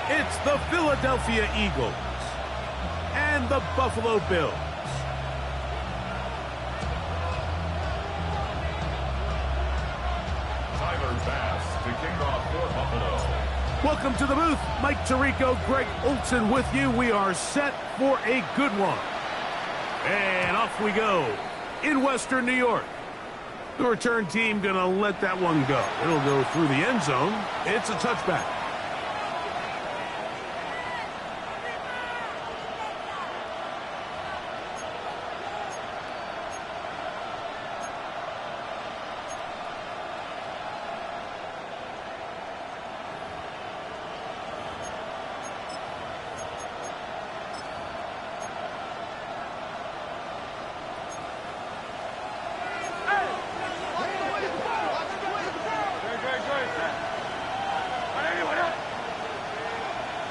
It's the Philadelphia Eagles and the Buffalo Bills. Tyler Bass to kick off for Buffalo. Welcome to the booth. Mike Tirico, Greg Olsen with you. We are set for a good one. And off we go in Western New York. The return team going to let that one go. It'll go through the end zone. It's a touchback.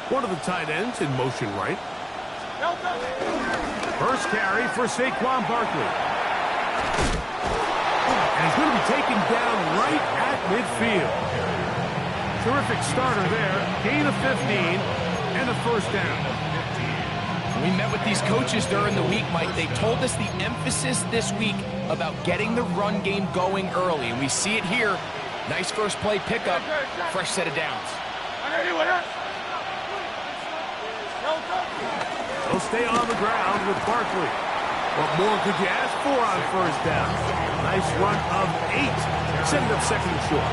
One of the tight ends in motion right. First carry for Saquon Barkley. And he's going to be taken down right at midfield. Terrific starter there. Gain of 15 and a first down. We met with these coaches during the week, Mike. They told us the emphasis this week about getting the run game going early. And we see it here. Nice first play pickup. Fresh set of downs. He'll stay on the ground with Barkley. What more could you ask for on first down? Nice run of 8. Send up second and short.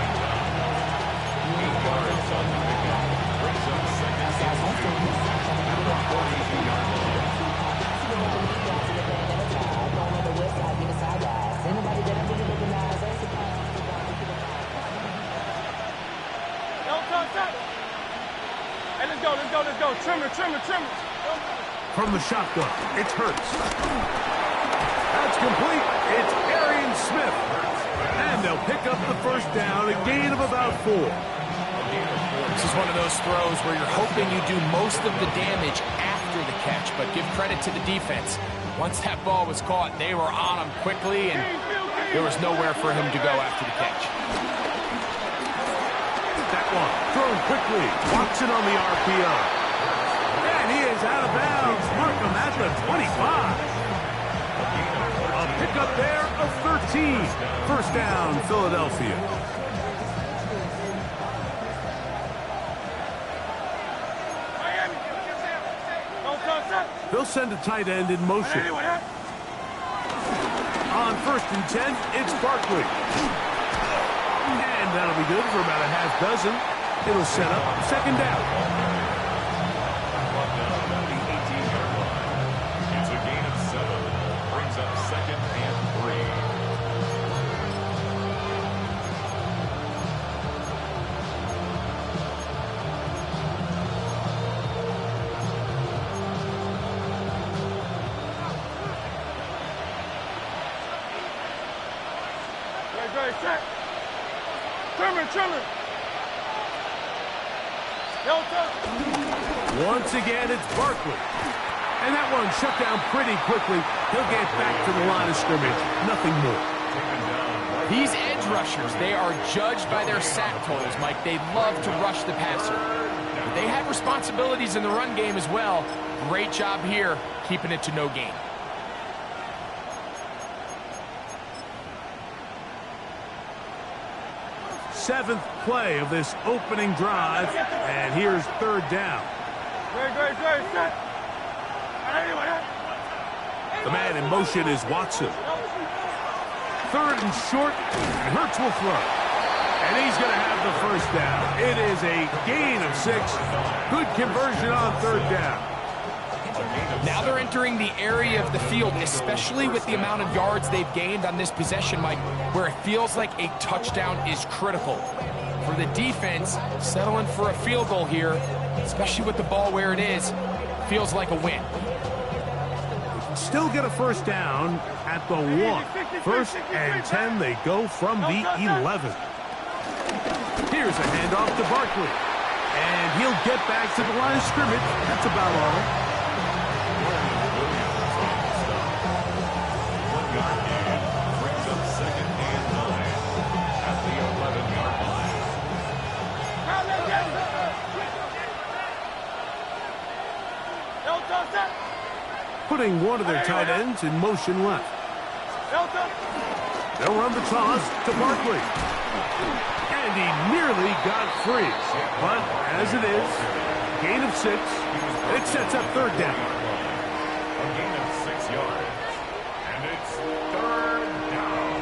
Hey, let's go. Trimmer. From the shotgun, it's Hurts. That's complete. It's Arian Smith. And they'll pick up the first down, a gain of about 4. This is one of those throws where you're hoping you do most of the damage after the catch, but give credit to the defense. Once that ball was caught, they were on him quickly, and there was nowhere for him to go after the catch. That one thrown quickly. Watson on the RPO. And he is out of bounds. Mark him at the 25. A pickup there of 13. First down, Philadelphia. They'll send a tight end in motion. On first and 10, it's Barkley. And that'll be good for about a half dozen. It'll set up second down. It's a gain of 7. Brings up second and 3. Check. Trimmer. Once again, it's Barkley. And that one shut down pretty quickly. He'll get back to the line of scrimmage. Nothing more. These edge rushers, they are judged by their sack totals, Mike. They love to rush the passer. But they have responsibilities in the run game as well. Great job here, keeping it to no gain. Seventh play of this opening drive, and here's third down. The man in motion is Watson. Third and short, and Hurts will throw. And he's going to have the first down. It is a gain of 6. Good conversion on third down. Now they're entering the area of the field, especially with the amount of yards they've gained on this possession, Mike, where it feels like a touchdown is critical. For the defense, settling for a field goal here, especially with the ball where it is, feels like a win. Still get a first down at the 1. First and 10, they go from the 11. Here's a handoff to Barkley. And he'll get back to the line of scrimmage. That's about all. Putting one of their tight ends in motion left. They'll run the toss to Barkley. And he nearly got free. But as it is, gain of 6. It sets up third down. A gain of 6 yards. And it's third down.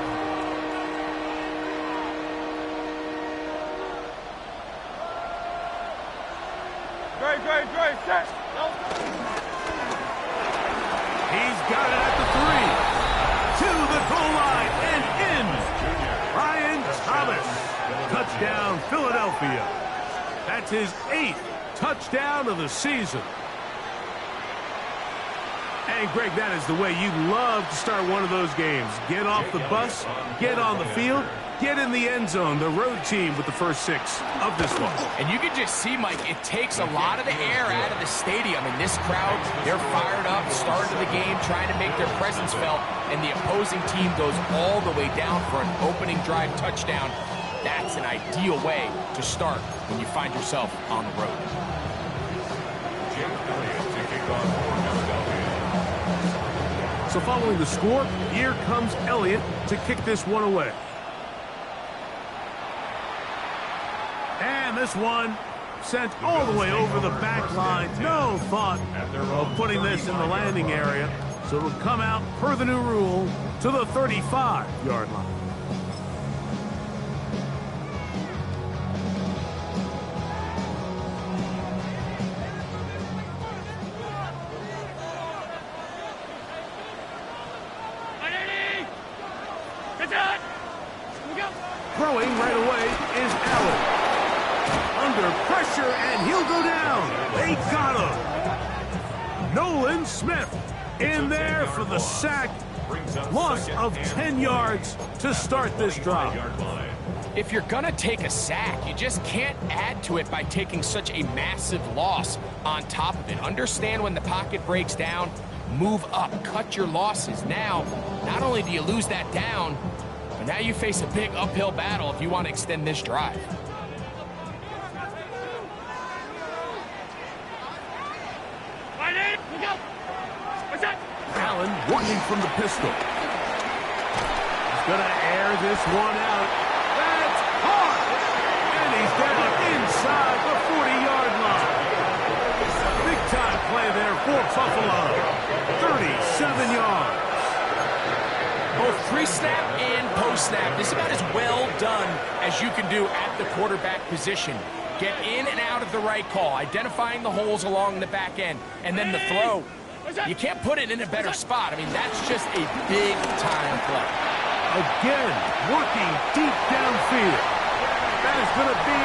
Great, set. He's got it at the 3. To the goal line and in. Brian Thomas. Touchdown, Philadelphia. That's his 8th touchdown of the season. And, Greg, that is the way you love to start one of those games. Get off the bus, get on the field, get in the end zone. The road team with the first 6 of this one. And you can just see, Mike, it takes a lot of the air out of the stadium. And this crowd, they're fired up, start of the game, trying to make their presence felt. And the opposing team goes all the way down for an opening drive touchdown. That's an ideal way to start when you find yourself on the road. Jim Elliott to kick off for Philadelphia. So following the score, here comes Elliott to kick this one away. And this one sent all the way over the back line. No thought of putting this in the landing area. So it'll come out per the new rule to the 35-yard line. Throwing right away is Allen. Under pressure, and he'll go down. They got him. Nolan Smith in there for the sack. Loss of 10 yards to start this drive. If you're going to take a sack, you just can't add to it by taking such a massive loss on top of it. Understand when the pocket breaks down, move up, cut your losses. Now, not only do you lose that down, but now you face a big uphill battle if you want to extend this drive. Allen working from the pistol. He's going to air this one out. That's hard. And he's down inside the 40-yard line. Big time play there for Buffalo. 37 yards. Both pre-snap and post-snap, this is about as well done as you can do at the quarterback position. Get in and out of the right call, identifying the holes along the back end, and then the throw. You can't put it in a better spot. I mean, that's just a big-time play. Again, working deep downfield. That is going to be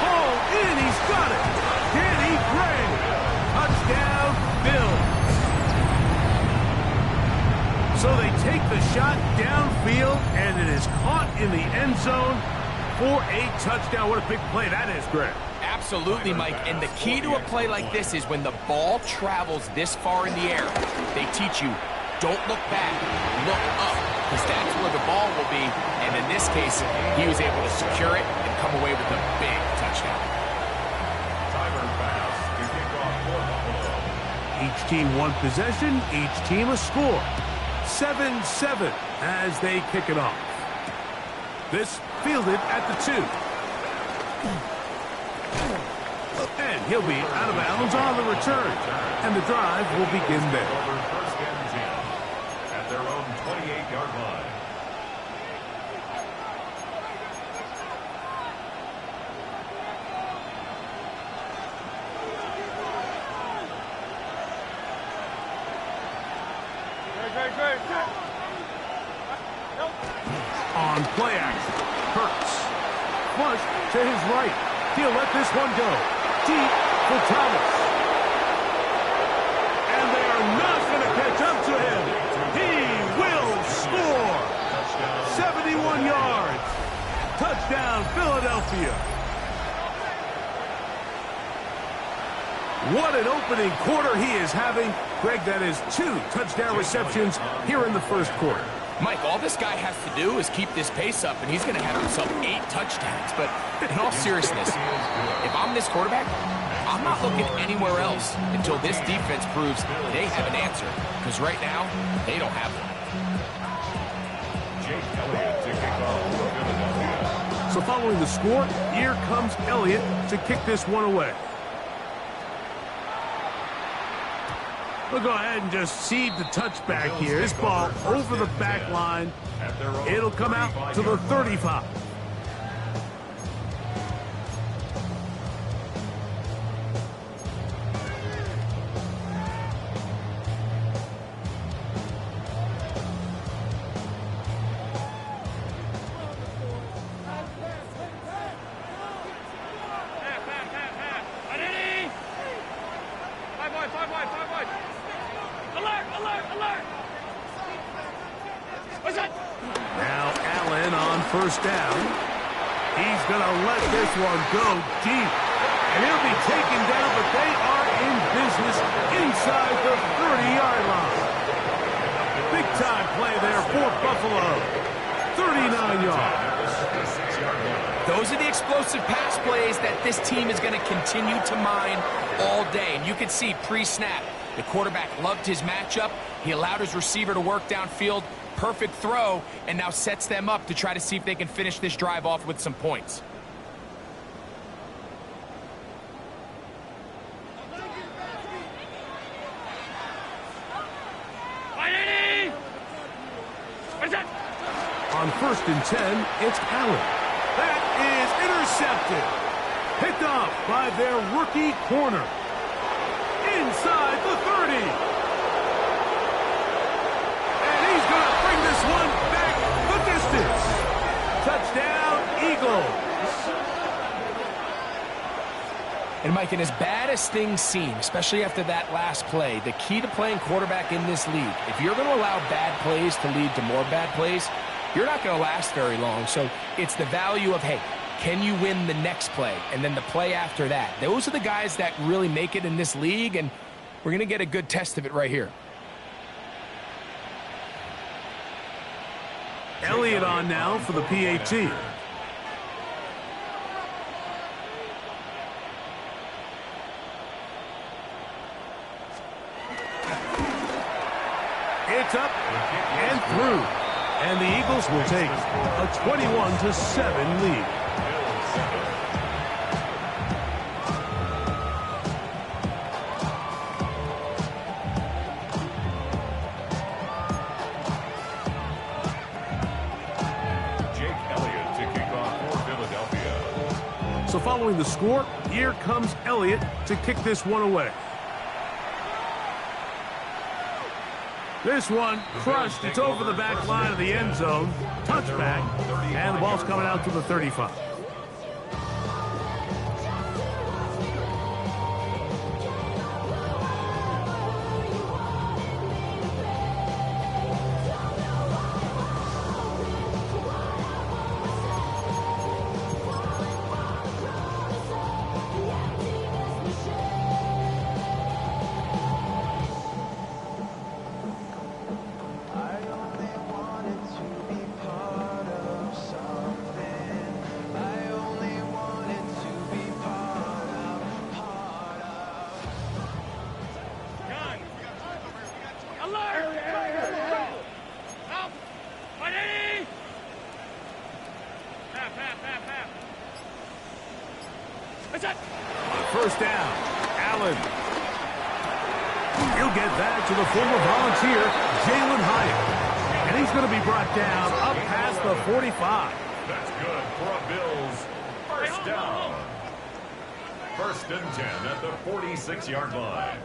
hauled in. He's got it. Danny Gray. Touchdown, Bills. So they take the shot downfield, and it is caught in the end zone for a touchdown. What a big play that is, Greg. Absolutely, Mike. And the key to a play like this is when the ball travels this far in the air, they teach you, don't look back, look up, because that's where the ball will be. And in this case, he was able to secure it and come away with a big touchdown. Tyler Bass to kick off for Buffalo. Each team one possession, each team a score. 7-7 as they kick it off. This fielded at the 2. And he'll be out of bounds on the return. And the drive will begin there. First and 10 at their own 28-yard line. Great. On play action, Hurts. Flush to his right. He'll let this one go. Deep for Thomas. And they are not going to catch up to him. He will score. 71 yards. Touchdown, Philadelphia. What an opening quarter he is having. Greg, that is 2 touchdown receptions here in the first quarter. Mike, all this guy has to do is keep this pace up, and he's going to have himself 8 touchdowns. But in all seriousness, if I'm this quarterback, I'm not looking anywhere else until this defense proves they have an answer. Because right now, they don't have one. Jake Elliott to kick off for Philadelphia. So following the score, here comes Elliott to kick this one away. We'll go ahead and just seed the touchback here. This ball over the back line. It'll come out to the 35. Now Allen on first down. He's going to let this one go deep. And he'll be taken down, but they are in business inside the 30-yard line. Big-time play there for Buffalo. 39 yards. Those are the explosive pass plays that this team is going to continue to mine all day. And you can see pre-snap, the quarterback loved his matchup. He allowed his receiver to work downfield. Perfect throw, and now sets them up to try to see if they can finish this drive off with some points. On 1st and 10, it's Allen. That is intercepted. Picked off by their rookie corner. Inside the 30. And he's going to bring this one back the distance. Touchdown, Eagles. And Mike, and as bad as things seem, especially after that last play, the key to playing quarterback in this league, if you're going to allow bad plays to lead to more bad plays, you're not going to last very long. So it's the value of, hey, can you win the next play? And then the play after that. Those are the guys that really make it in this league, and we're going to get a good test of it right here. Elliott on now for the PAT. It's up and through. And the Eagles will take a 21-7 lead. Jake Elliott to kick off for Philadelphia. So following the score, here comes Elliott to kick this one away. This one crushed. It's over the back line of the end zone. Touchback. And the ball's coming out to the 35. First down, Allen. He'll get that to the former Volunteer, Jalen Hyatt. And he's going to be brought down up past the 45. That's good for a Bills first down. 1st and 10 at the 46-yard line.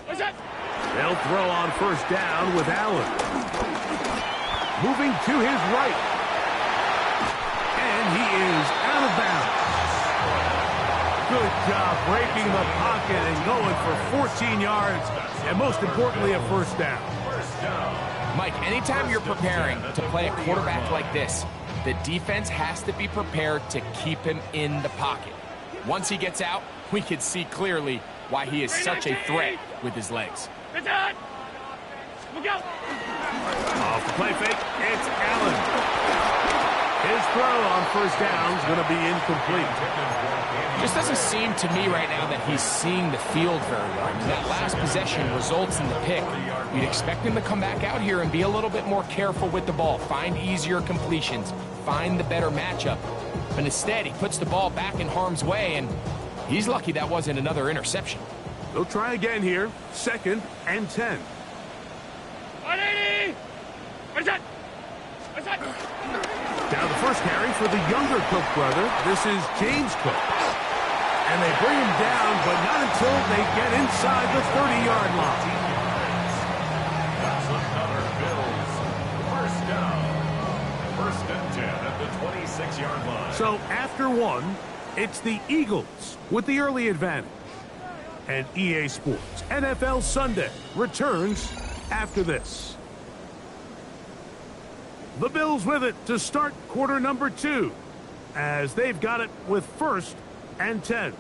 They'll throw on first down with Allen. Moving to his right. And he is out of bounds. Good job breaking the pocket and going for 14 yards, and most importantly, a first down. Mike, anytime you're preparing to play a quarterback like this, the defense has to be prepared to keep him in the pocket. Once he gets out, we can see clearly why he is such a threat with his legs. Off the play fake, it's Allen. His throw on first down is going to be incomplete. Just doesn't seem to me right now that he's seeing the field very well. That last possession results in the pick. You'd expect him to come back out here and be a little bit more careful with the ball, find easier completions, find the better matchup. But instead, he puts the ball back in harm's way, and he's lucky that wasn't another interception. They'll try again here. 2nd and 10. 180! What is that? Now the first carry for the younger Cook brother. This is James Cook. And they bring him down, but not until they get inside the 30-yard line. That's another Bills first down. 1st and 10 at the 26-yard line. So after one, it's the Eagles with the early advantage. And EA Sports NFL Sunday returns after this. The Bills with it to start quarter number 2, as they've got it with 1st and 10.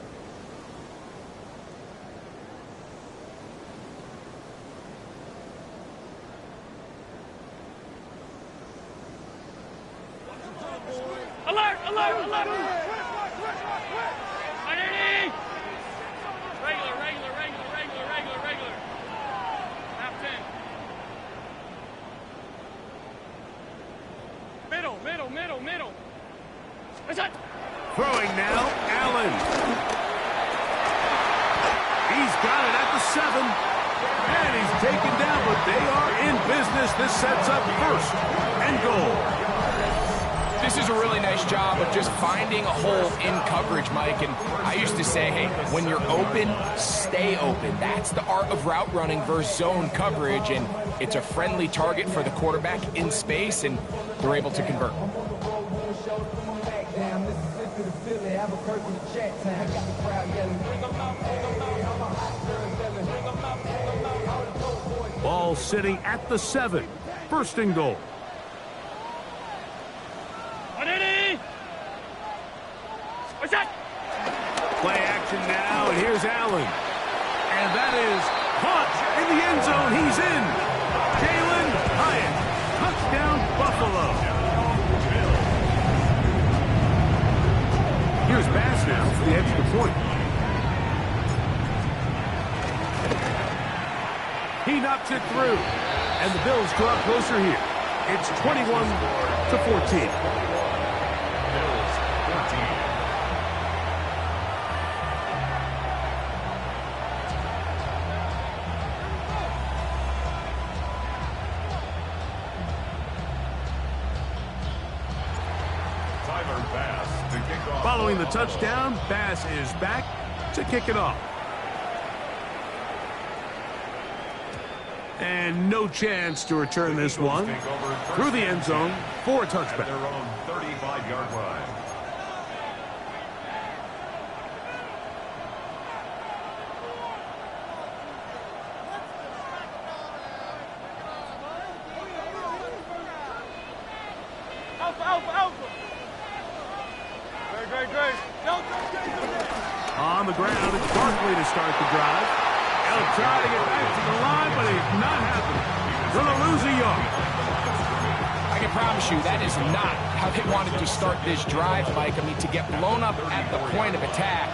Alert! Alert! Alert! 180! Regular. Half 10. Middle. What's that? Throwing now, Allen. He's got it at the 7. And he's taken down, but they are in business. This sets up 1st and goal. This is a really nice job of just finding a hole in coverage, Mike. And I used to say, hey, when you're open, stay open. That's the art of route running versus zone coverage. And it's a friendly target for the quarterback in space, and they're able to convert. Ball sitting at the 7. 1st and goal. 180! What's that? Play action now, and here's Allen. And that is caught in the end zone. He's in. Jalen Hyatt. Touchdown, Buffalo. Here's Bass now for the extra point. He knocks it through. And the Bills draw closer here. It's 21-14. Bills 14. Tyler Bass to kick off. Following the touchdown, Bass is back to kick it off. And no chance to return this one through the end zone for a At touchback. their own 35-yard line. Alpha! Great. On the ground, it's Barkley to start the drive. He'll try to get back to the line, but it's not happening. Gonna lose a yard. I can promise you that is not how they wanted to start this drive, Mike. I mean, to get blown up at the point of attack,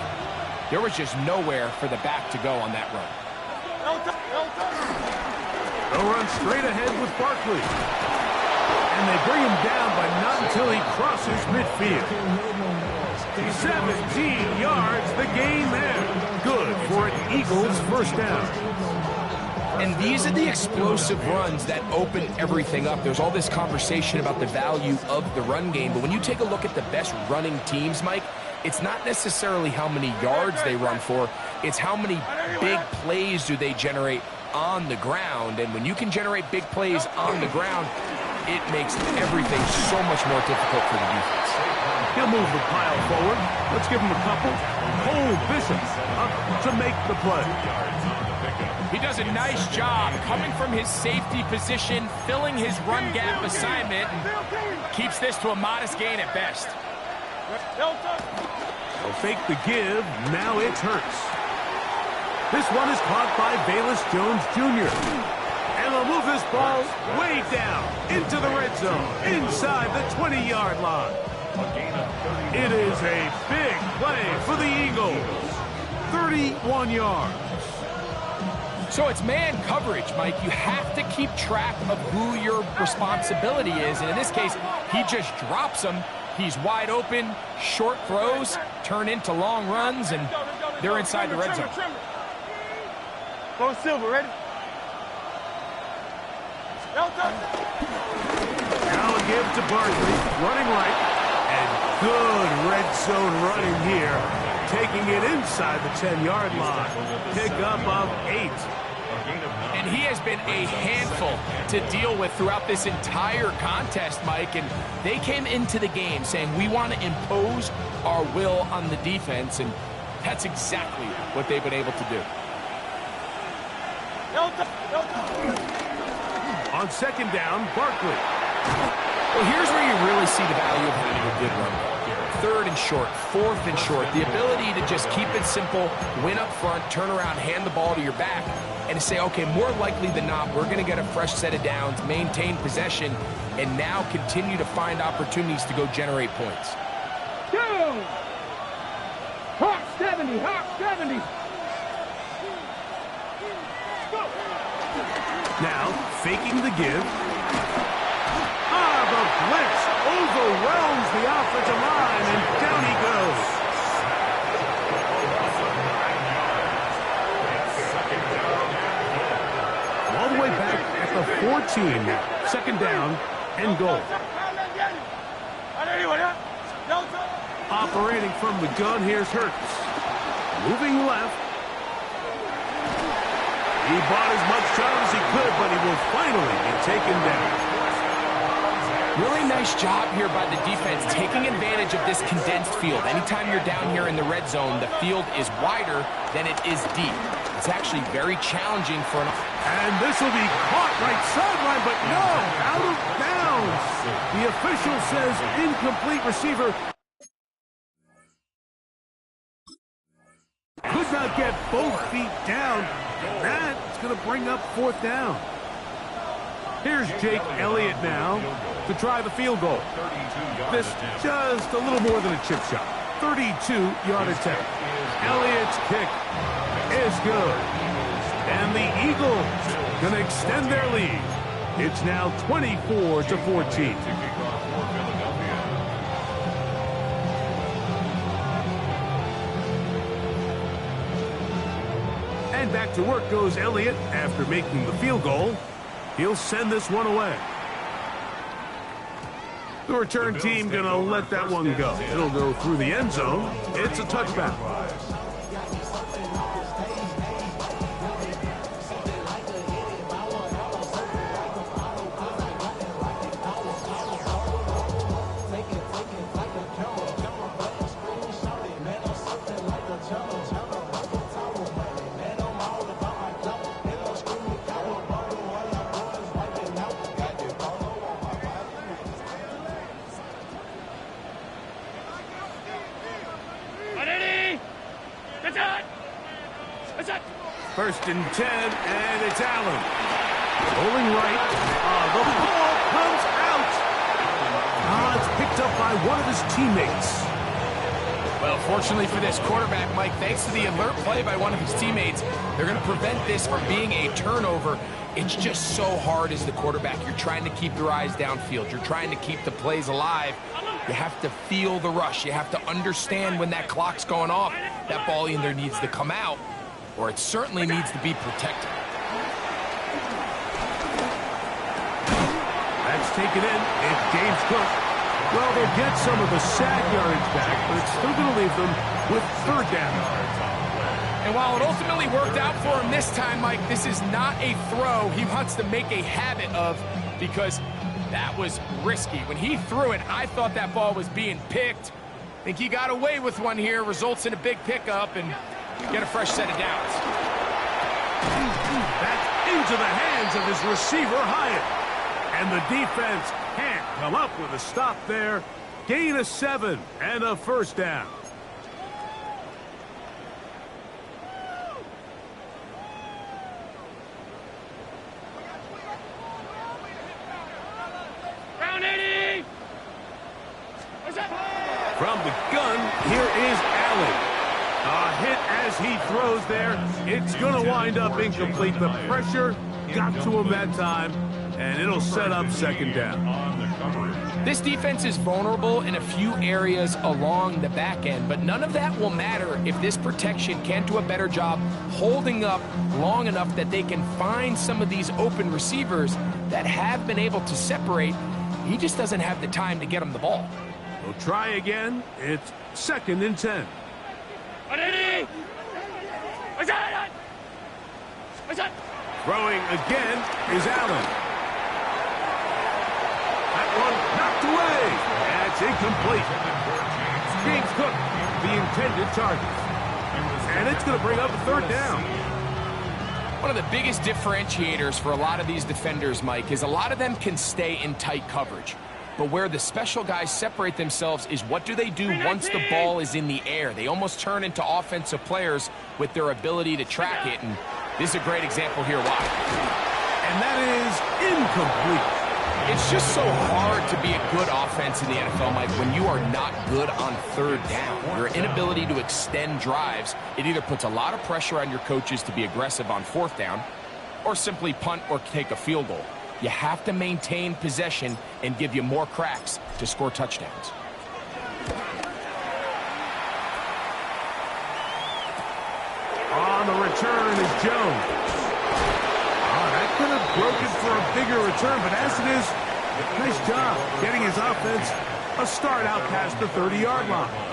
there was just nowhere for the back to go on that run. They'll run straight ahead with Barkley. And they bring him down, but not until he crosses midfield. 17 yards, the gain there. Good for an Eagles first down. And these are the explosive runs that open everything up. There's all this conversation about the value of the run game, but when you take a look at the best running teams, Mike, it's not necessarily how many yards they run for, it's how many big plays do they generate on the ground. And when you can generate big plays on the ground, it makes everything so much more difficult for the defense. He'll move the pile forward. Let's give him a couple. Cole Bishop up to make the play. He does a nice job coming from his safety position, filling his run gap assignment, and keeps this to a modest gain at best. They'll fake the give. Now it's Hurts. This one is caught by Bayless Jones Jr. And they'll move this ball way down into the red zone, inside the 20-yard line. It is a big play for the Eagles. 31 yards. So it's man coverage, Mike. You have to keep track of who your responsibility is. And in this case, he just drops him. He's wide open. Short throws turn into long runs, and they're inside the red zone. Go Silver, ready? Now a give to Barkley, running right. And good red zone running here. Taking it inside the 10-yard line. Pick up of 8. And he has been a handful to deal with throughout this entire contest, Mike. And they came into the game saying, we want to impose our will on the defense. And that's exactly what they've been able to do. On second down, Barkley. Well, here's where you really see the value of having a good run ball. Third and short, fourth and short. The ability to just keep it simple, win up front, turn around, hand the ball to your back, and to say, okay, more likely than not, we're going to get a fresh set of downs, maintain possession, and now continue to find opportunities to go generate points. Go! Hawk 70, Hawk 70. Now, faking the give. The blitz overwhelms the offensive line, and down he goes. All the way back at the 14 now. Second down and goal. Operating from the gun, here's Hurts. Moving left. He bought as much time as he could, but he will finally be taken down. Really nice job here by the defense, taking advantage of this condensed field. Anytime you're down here in the red zone, the field is wider than it is deep. It's actually very challenging for an... And this will be caught right sideline, but no, out of bounds. The official says incomplete receiver. Could not get both feet down. That's going to bring up fourth down. Here's Jake Elliott now to try the field goal. This just a little more than a chip shot. 32-yard attempt. Elliott's kick is good. And the Eagles going to extend their lead. It's now 24-14. And back to work goes Elliott after making the field goal. He'll send this one away. The return team going to let that one go. It'll go through the end zone. It's a touchback. First and 10, and it's Allen. Rolling right. The ball comes out. It's picked up by one of his teammates. Well, fortunately for this quarterback, Mike, thanks to the alert play by one of his teammates, they're going to prevent this from being a turnover. It's just so hard as the quarterback. You're trying to keep your eyes downfield. You're trying to keep the plays alive. You have to feel the rush. You have to understand when that clock's going off. That ball either needs to come out, or it certainly needs to be protected. That's taken in. It's James Cook. Well, they'll get some of the sack yardage back, but it's still going to leave them with third down. And while it ultimately worked out for him this time, Mike, this is not a throw he wants to make a habit of, because that was risky. When he threw it, I thought that ball was being picked. I think he got away with one here, results in a big pickup, and get a fresh set of downs. That's into the hands of his receiver, Hyatt. And the defense can't come up with a stop there. Gain of 7 and a first down. he throws there, it's going to wind up incomplete. The pressure got to him that time, and it'll set up second down. This defense is vulnerable in a few areas along the back end, but none of that will matter if this protection can't do a better job holding up long enough that they can find some of these open receivers that have been able to separate. He just doesn't have the time to get them the ball. We'll try again. It's 2nd and 10. Throwing again is Allen. That one knocked away. That's incomplete. James Cook, the intended target. And it's going to bring up a 3rd down. One of the biggest differentiators for a lot of these defenders, Mike, is a lot of them can stay in tight coverage. But where the special guys separate themselves is what do they do once the ball is in the air? They almost turn into offensive players with their ability to track it, and this is a great example here. Why? And that is incomplete. It's just so hard to be a good offense in the NFL, Mike, when you are not good on 3rd down. Your inability to extend drives, it either puts a lot of pressure on your coaches to be aggressive on 4th down or simply punt or take a field goal. You have to maintain possession and give you more cracks to score touchdowns. On the return is Jones. That could have broken for a bigger return, but as it is, nice job getting his offense a start out past the 30-yard line.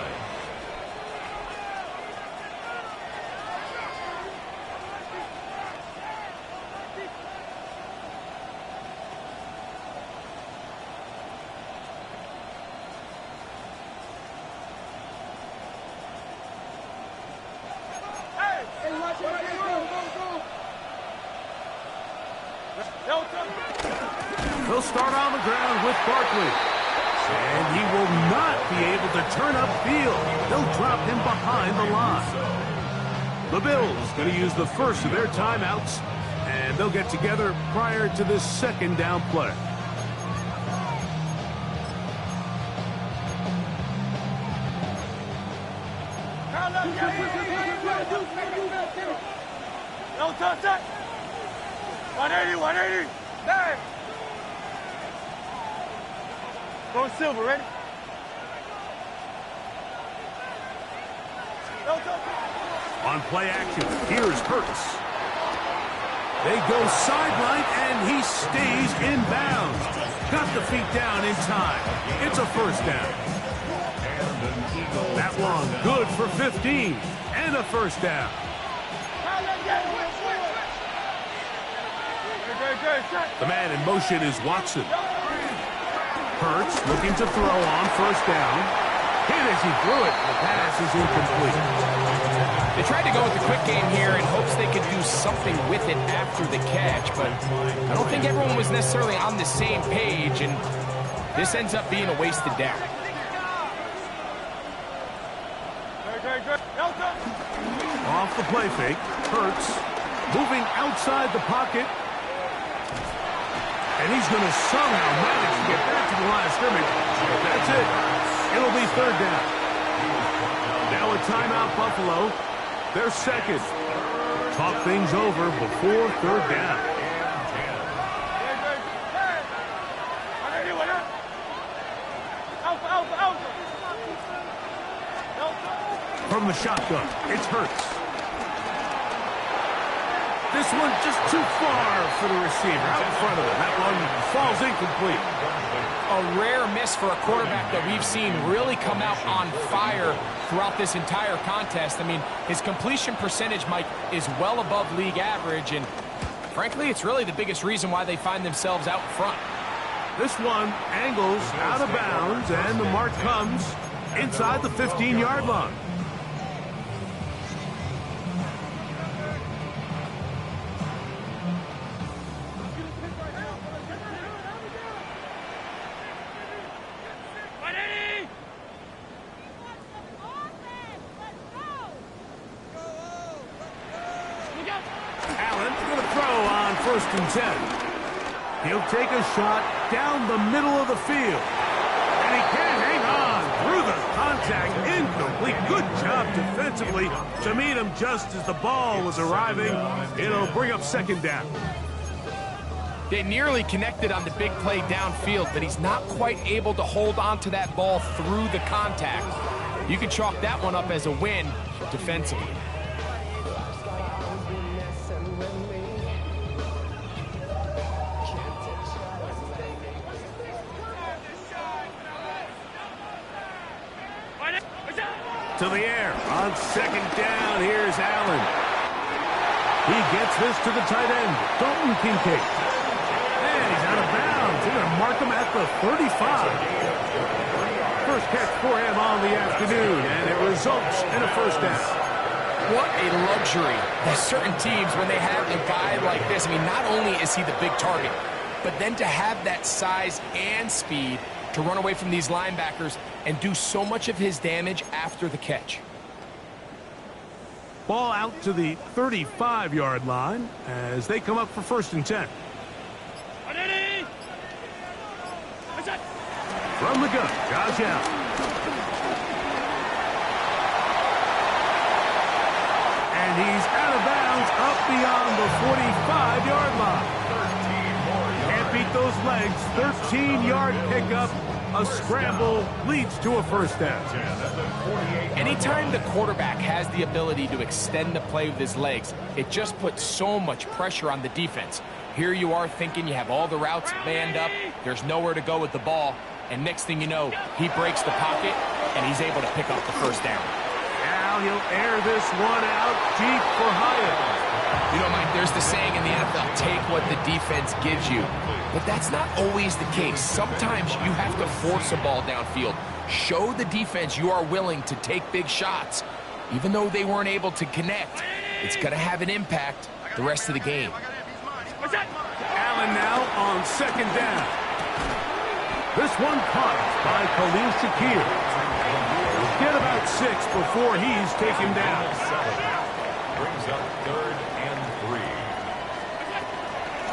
He'll start on the ground with Barkley. And he will not be able to turn upfield. They'll drop him behind the line. The Bills going to use the first of their timeouts, and they'll get together prior to this 2nd down play. No touch that. 180, 180. There. Go Silver, ready? No touch. On play action, here's Hurts. They go sideline, and he stays in bounds. Got the feet down in time. It's a 1st down. That one good for 15 and a 1st down. The man in motion is Watson. Hurts looking to throw on 1st down. Hit as he threw it. The pass is incomplete. They tried to go with the quick game here in hopes they could do something with it after the catch, but I don't think everyone was necessarily on the same page, and this ends up being a wasted down. Off the play fake, Hurts moving outside the pocket. And he's going to somehow manage to get back to the line of scrimmage. That's it. It'll be 3rd down. Now a timeout, Buffalo. They're 2nd. Talk things over before 3rd down. From the shotgun, it's Hurts. This one just too far for the receiver out in front of him. That one falls incomplete. A rare miss for a quarterback that we've seen really come out on fire throughout this entire contest. I mean, his completion percentage, Mike, is well above league average, and frankly, it's really the biggest reason why they find themselves out front. This one angles out of bounds, and the mark comes inside the 15-yard line. Allen's going to throw on 1st and 10. He'll take a shot down the middle of the field. And he can't hang on through the contact. Incomplete. complete. Good job defensively to meet him just as the ball was arriving. It'll bring up second down. They nearly connected on the big play downfield, but he's not quite able to hold on to that ball through the contact. You can chalk that one up as a win defensively. To the air on second down. Here's Allen. He gets this to the tight end, Dalton Kincaid. And he's out of bounds. They're going to mark him at the 35. First catch for him on the afternoon, and it results in a first down. What a luxury. There's certain teams, when they have a guy like this, I mean, not only is he the big target, but then to have that size and speed to run away from these linebackers and do so much of his damage after the catch. Ball out to the 35-yard line as they come up for first and 10. From the gun, Josh Allen. And he's out of bounds up beyond the 45-yard line. Can't beat those legs. 13-yard pickup. A scramble leads to a first down. Anytime the quarterback has the ability to extend the play with his legs, it just puts so much pressure on the defense. Here you are thinking you have all the routes manned up, there's nowhere to go with the ball, and next thing you know, he breaks the pocket, and he's able to pick up the first down. Now he'll air this one out deep for Hyatt. You know, Mike, there's the saying in the NFL, take what the defense gives you. But that's not always the case. Sometimes you have to force a ball downfield. Show the defense you are willing to take big shots. Even though they weren't able to connect, it's going to have an impact the rest of the game. Allen now on second down. This one caught by Khalil Shakir. He'll get about 6 before he's taken down. Brings up 3rd and 3.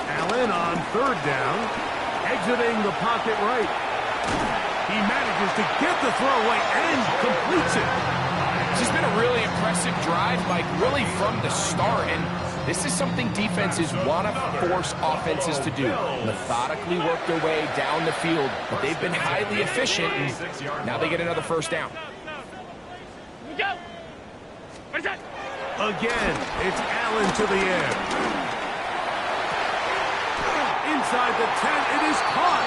Allen on third down, exiting the pocket right. He manages to get the throw away and completes it. This has been a really impressive drive, Mike, really from the start. And this is something defenses want to force offenses to do. Methodically work their way down the field, but they've been highly efficient, and now they get another first down. Again, it's Allen to the air. Inside the 10, it is caught.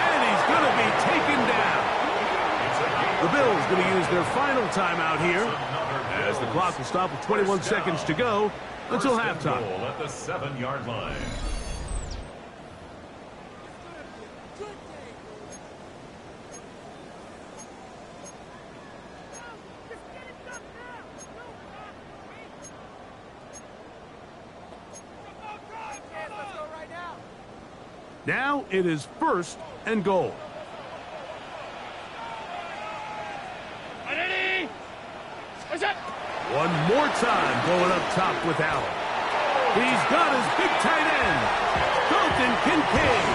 And he's going to be taken down. The Bills going to use their final timeout here, as the clock will stop with 21 seconds to go until halftime. At the 7-yard line. Now it is first and goal. One more time going up top with Allen. He's got his big tight end, Dalton Kincaid.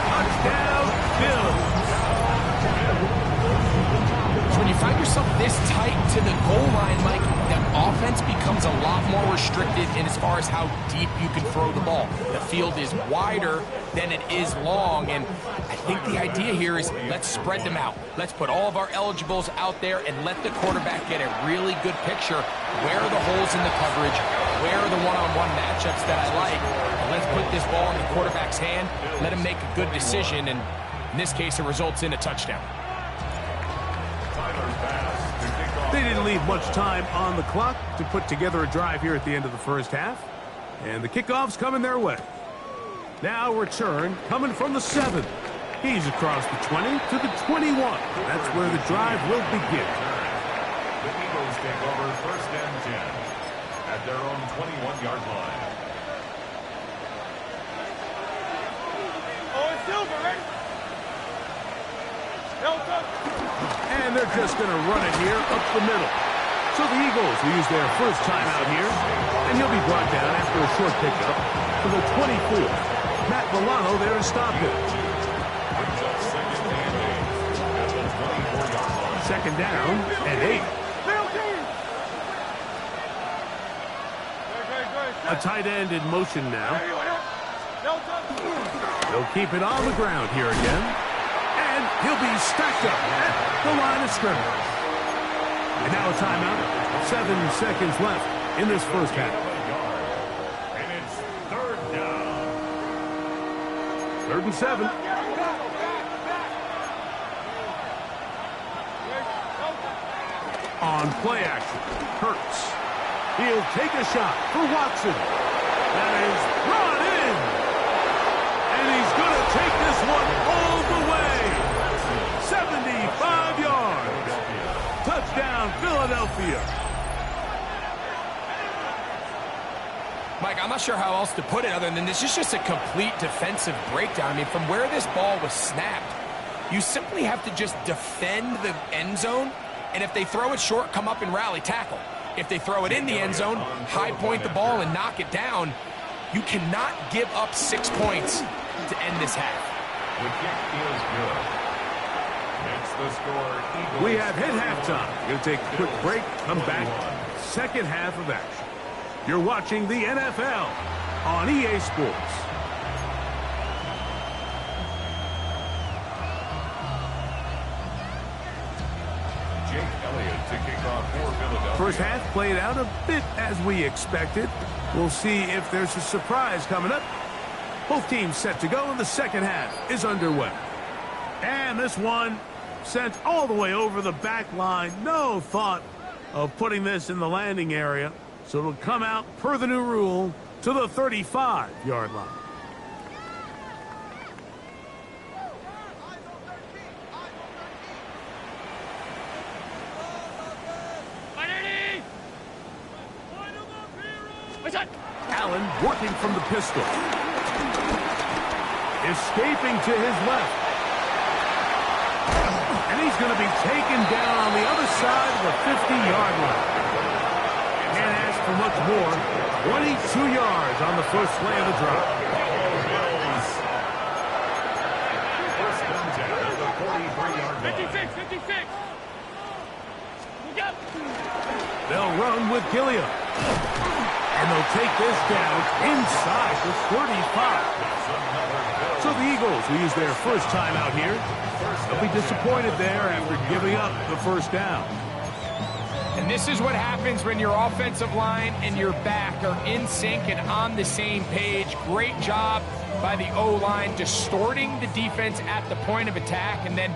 Touchdown, Bills. So when you find yourself this tight to the goal line, Mike, the offense becomes a lot more restricted in as far as how deep you can throw the ball. The field is wider than it is long, and I think the idea here is let's spread them out. Let's put all of our eligibles out there and let the quarterback get a really good picture. Where are the holes in the coverage? Where are the one-on-one matchups that I like? And let's put this ball in the quarterback's hand, let him make a good decision, and in this case, it results in a touchdown. They didn't leave much time on the clock to put together a drive here at the end of the first half. And the kickoff's coming their way. Now return coming from the 7. He's across the 20 to the 21. That's where the drive will begin. The Eagles take over first and 10 at their own 21-yard line. Oh, it's Silver, ready? And they're just going to run it here up the middle. So the Eagles will use their first timeout here. And he'll be brought down after a short pickup to the 24. Matt Milano there to stop him. Second and 8 at the 24-yard line. Second down and 8. A tight end in motion now. They'll keep it on the ground here again. And he'll be stacked up at the line of scrimmage. And now a timeout. 7 seconds left in this first half. And it's third down. 3rd and 7. On play action, Hurts. He'll take a shot for Watson. That is brought in. And he's going to take this one all the way. 75 yards. Touchdown, Philadelphia. Mike, I'm not sure how else to put it other than this is just a complete defensive breakdown. I mean, from where this ball was snapped, you simply have to just defend the end zone, and if they throw it short, come up and rally tackle. If they throw it in the end zone, high point the ball and knock it down. You cannot give up 6 points to end this half. The kick is good. Makes the score Eagles. We have hit halftime. Going to take a quick break. Come back. Second half of action. You're watching the NFL on EA Sports. Jake Elliott to kick off for Philadelphia. First half played out a bit as we expected. We'll see if there's a surprise coming up. Both teams set to go, and the second half is underway. And this one sent all the way over the back line. No thought of putting this in the landing area. So it'll come out, per the new rule, to the 35-yard line. Allen working from the pistol. Escaping to his left. And he's going to be taken down on the other side of the 50-yard line. Can't ask for much more. 22 yards on the first play of the drive. First and 10 at the 43-yard line. 56. Look out. They'll run with Gilliam. And they'll take this down inside the 35. So the Eagles will use their first time out here. They'll be disappointed there after giving up the first down. And this is what happens when your offensive line and your back are in sync and on the same page. Great job by the O-line distorting the defense at the point of attack, and then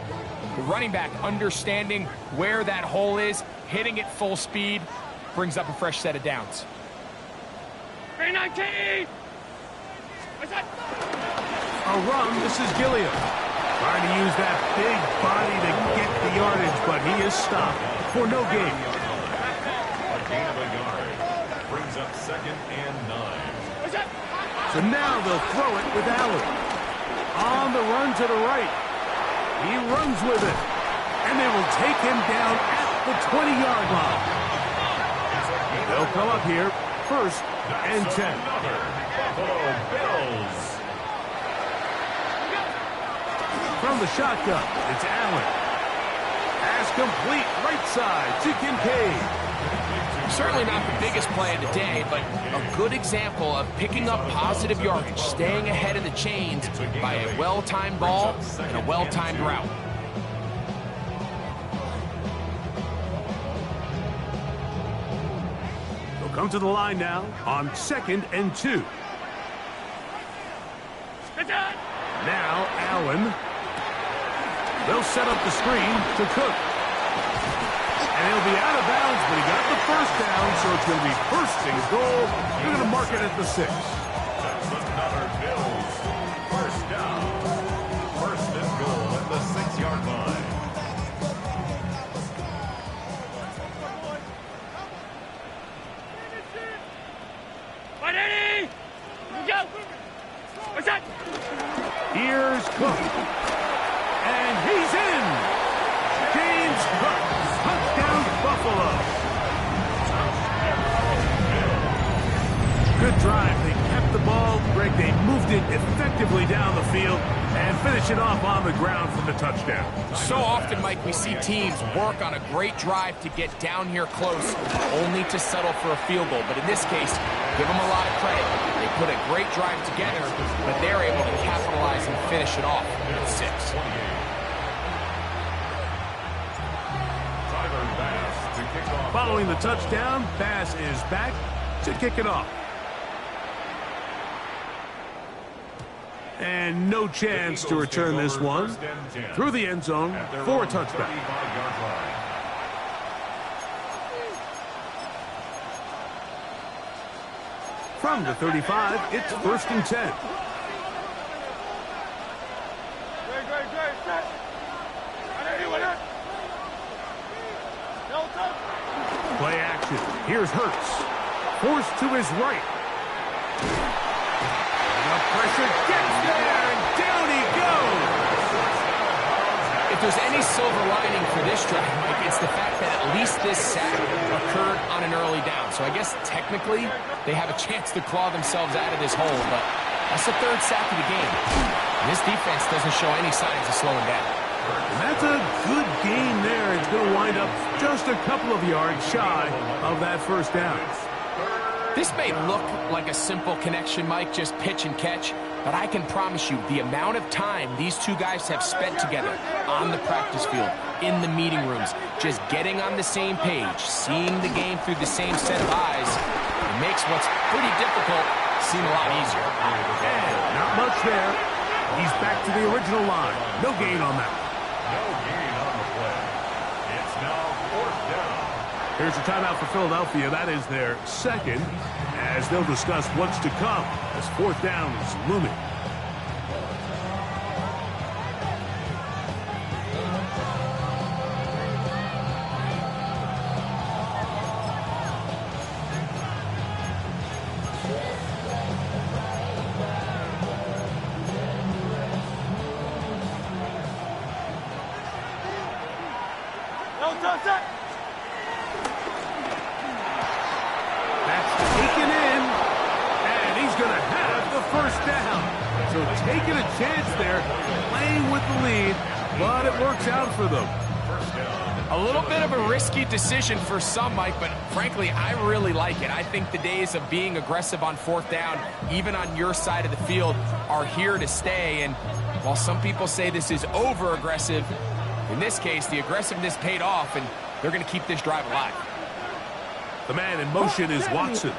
the running back understanding where that hole is, hitting it full speed, brings up a fresh set of downs. 319. A run, this is Gilliam. Trying to use that big body to get the yardage, but he is stopped for no gain. A gain of a yard. Brings up 2nd and 9. So now they'll throw it with Allen. On the run to the right. He runs with it. And they will take him down at the 20-yard line. They'll come up here, 1st and 10. Buffalo Bills. From the shotgun, it's Allen. Pass complete, right side to Kincaid. Certainly not the biggest play of the day, but a good example of picking up positive yardage, staying ahead of the chains by a well-timed ball and a well-timed route. They'll come to the line now on 2nd and 2. Now Allen. They'll set up the screen to Cook. And he'll be out of bounds, but he got the first down, so it's going to be 1st and goal. They're going to mark it at the 6. That's another Bills. 1st down. 1st and goal at the 6-yard line. Here's Cook. And he's in. James Cook. Touchdown, Buffalo. Good drive. They kept the ball. Greg, they moved it effectively down the field and finish it off on the ground for the touchdown. So often, Mike, we see teams work on a great drive to get down here close, only to settle for a field goal. But in this case, Give them a lot of credit. They put a great drive together, but they're able to capitalize and finish it off at 6. Following the touchdown, Bass is back to kick it off. And no chance to return this one through the end zone for a touchdown. From the 35, it's 1st and 10. Play action. Here's Hurts. Forced to his right. The pressure gets there, and down he goes. If there's any silver lining for this drive, Mike, it's the fact that at least this sack occurred on an early down. So I guess technically they have a chance to claw themselves out of this hole, but that's the 3rd sack of the game. And this defense doesn't show any signs of slowing down. And that's a good game there. It's going to wind up just a couple of yards shy of that 1st down. This may look like a simple connection, Mike, just pitch and catch, but I can promise you the amount of time these two guys have spent together on the practice field, in the meeting rooms, just getting on the same page, seeing the game through the same set of eyes, it makes what's pretty difficult seem a lot easier. And not much there. He's back to the original line. No gain on that. No gain on the play. It's now 4th down. Here's a timeout for Philadelphia. That is their 2nd, as they'll discuss what's to come as 4th down is looming. That's taken in, and he's going to have the 1st down. So taking a chance there, playing with the lead, but it works out for them. A little bit of a risky decision for some, Mike, but frankly, I really like it. I think the days of being aggressive on 4th down, even on your side of the field, are here to stay. And while some people say this is over-aggressive, in this case, the aggressiveness paid off, and they're going to keep this drive alive. The man in motion is Watson.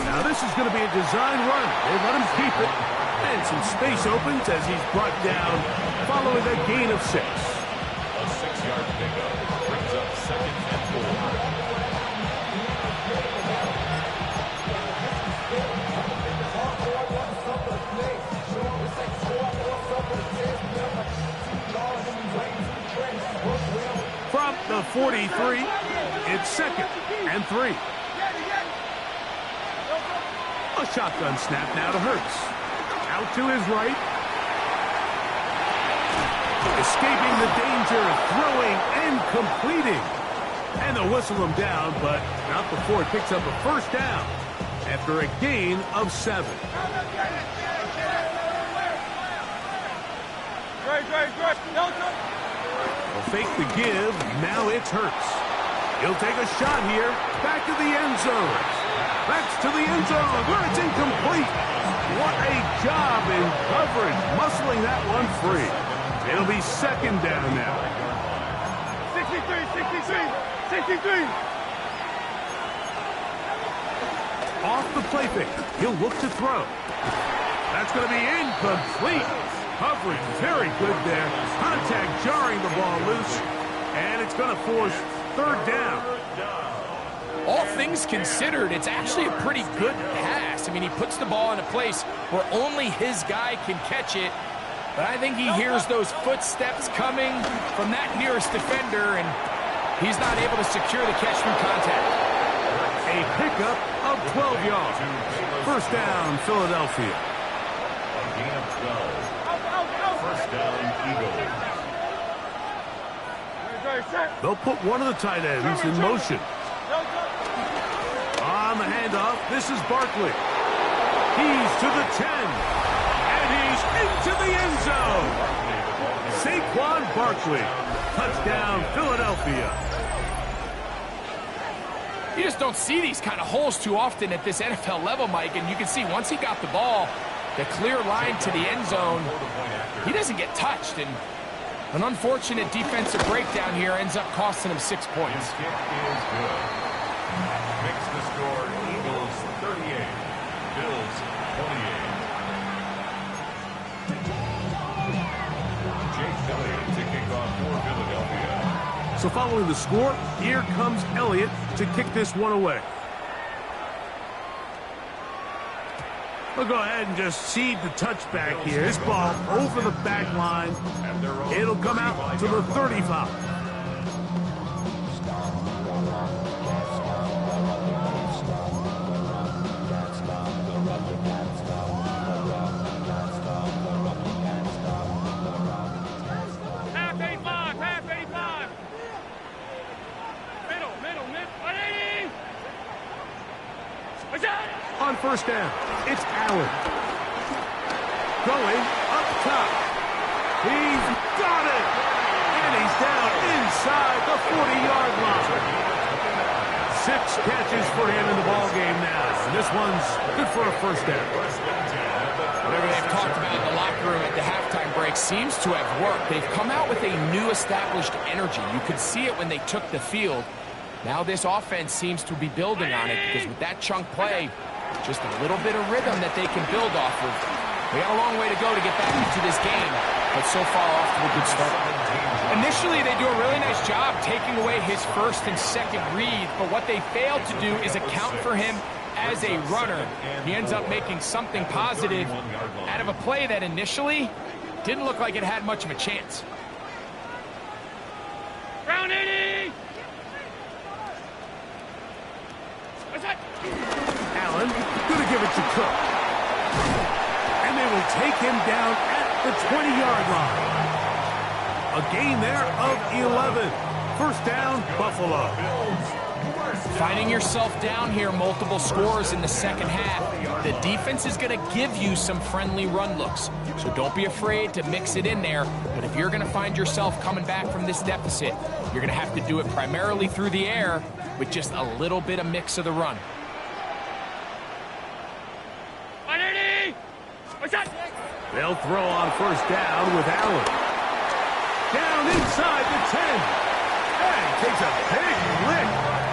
Now this is going to be a design run. They let him keep it. And some space opens as he's brought down following a gain of 6. A 6-yard pickup brings up 2nd and 4. From the 43, it's 2nd and 3. A shotgun snap now to Hurts. Out to his right. Escaping the danger, throwing and completing. And they'll whistle him down, but not before it picks up a 1st down after a gain of 7. Will fake the give. Now it's Hurts. He'll take a shot here. Back to the end zone. Backs to the end zone where it's incomplete. What a job in coverage, muscling that one free. It'll be 2nd down now. 63, 63, 63. Off the play fake. He'll look to throw. That's going to be incomplete. Coverage very good there. Contact jarring the ball loose. And it's going to force 3rd down. All things considered, it's actually a pretty good pass. I mean, he puts the ball in a place where only his guy can catch it. But I think he hears those footsteps coming from that nearest defender, and he's not able to secure the catch through contact. A pickup of 12 yards. 1st down, Philadelphia. A gain of 12. 1st down, Eagles. They'll put one of the tight ends in motion. On the handoff, this is Barkley. He's to the 10. And he's into the end zone. Saquon Barkley. Touchdown, Philadelphia. You just don't see these kind of holes too often at this NFL level, Mike, and you can see once he got the ball, the clear line to the end zone, he doesn't get touched, and an unfortunate defensive breakdown here ends up costing him 6 points. His kick is good. Makes the score Eagles 38, Bills 28. Jake Elliott to kick off for Philadelphia. So following the score, here comes Elliott to kick this one away. We'll go ahead and just cede the touchback here. This ball over the back line. It'll come out to the 35. Half 85, half 85. Middle, 180. What's that? On first down, it's Allen. Going up top. He's got it. And he's down inside the 40-yard line. 6 catches for him in the ballgame now. And this one's good for a first down. Whatever they've talked about in the locker room at the halftime break seems to have worked. They've come out with a new established energy. You could see it when they took the field. Now this offense seems to be building on it because with that chunk play, just a little bit of rhythm that they can build off of. We got a long way to go to get back into this game, but so far off to a good start. Initially, they do a really nice job taking away his first and second read, but what they failed to do is account for him as a runner. He ends up making something positive out of a play that initially didn't look like it had much of a chance. Round 80. What's that? Allen, going to give it to Cook. And they will take him down at the 20-yard line. A gain there of 11. First down, Buffalo. Finding yourself down here, multiple scores in the second half. The defense is going to give you some friendly run looks. So don't be afraid to mix it in there. But if you're going to find yourself coming back from this deficit, you're going to have to do it primarily through the air with just a little bit of mix of the run. 180. What's that? They'll throw on first down with Allen. Down inside the 10. And he takes a big lick